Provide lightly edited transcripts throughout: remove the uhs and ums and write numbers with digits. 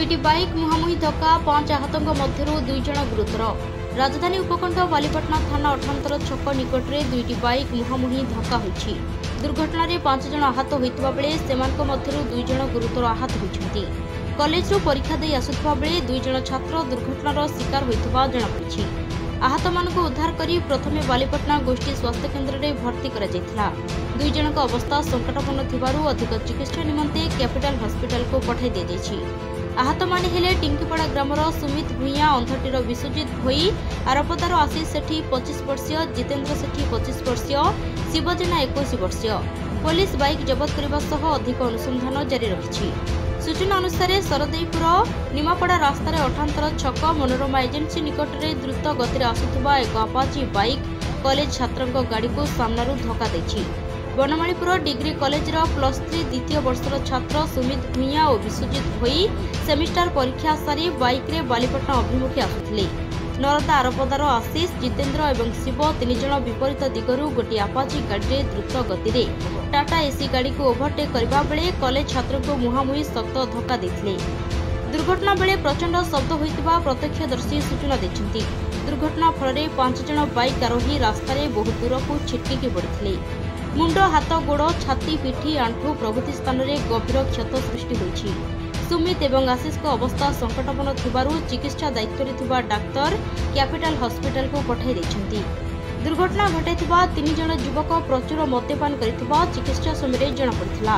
दुईटी bike मुहांमुही धक्का 5 आहतों मध्य 2 जन गुरुतर। राजधानी उपकंठ बालीपाटना थाना अठांतर छक निकट में दुईटी बाइक मुहांमुही धक्का होईछि। दुर्घटना रे 5 जन आहत होइतबा बेले सेमानक मध्यरु 2 जन गुरुतर आहत होइछन्ति। कॉलेज परीक्षा दे आसुथबा बेले 2 जन छात्र दुर्घटनार शिकार होइतबा जणापड़िछि। आहत मानकु उद्धार करी प्रथमे बालीपाटना गोष्ठी स्वास्थ्य केन्द्र में भर्ती करा जायथिला। 2 जनक अवस्था संकटापन्न थिबारु अधिक चिकित्सा निमंते कैपिटल हॉस्पिटल को पठाई दिया जायछि। आहत माने हेले टिंकीपड़ा ग्रामर सुमित भूया, अंधटीर विश्वजित भोई, आरपदार आशीष सेठी 25 वर्षीय, जितेन्द्र सेठी 25 वर्षीय, शिव जेना 21 वर्षीय। पुलिस बाइक जबत करने सह अधिक अनुसंधान जारी रखिछि। सूचना अनुसार सरदेईपुर निमापड़ा रास्तार अठांतर छक मनोरमा एजेन्सी निकट में द्रुत गति आसुवा एक अपाची बाइक कॉलेज छात्रों गाड़ी को सामनारू धक्का देछि। बनमालीपुर डिग्री कॉलेज +3 द्वितीय वर्षर छात्र सुमित भूया और विश्वजित भोई सेमिस्टर परीक्षा सारी बाइक रे बालीपाटना अभिमुखे आसुथिले। नरदा आरपदार आशीष, जितेन्द्र और शिव 3 जन विपरीत दिगरू गोटे आपाची गाड़ी द्रुत गति रे टाटा एसी गाड़ी को ओभरटेक करबा बेले कॉलेज छात्र को मुहांमुही सख्त धक्का देथिले। दुर्घटना बेले प्रचंड शब्द होइतिबा प्रत्यक्षदर्शी सूचना दैछन्ति। दुर्घटना फल 5 जन बाइक आरोही रास्तार बहुत दूर को छिटकी पड़िथिले। मुंड, हाथ, गोड़, छाती, पिठी, आंठू प्रभृति स्थान में गभीर क्षत सृष्टि होइछि। सुमित एवं आशीष को अवस्था संकटापन्न थिबारु चिकित्सा दायित्व रे डाक्तर कैपिटल हॉस्पिटल को पठाई दैछन्ति। दुर्घटना घटाइथिबा 3 जन युवक प्रचुर मद्यपान करिथिबा चिकित्सा समय जणापड़िथिला।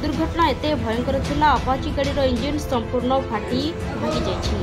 दुर्घटना एते भयंकर थिला, अपाची गाड़ीर इंजिन संपूर्ण फाटी भागी जाइछि।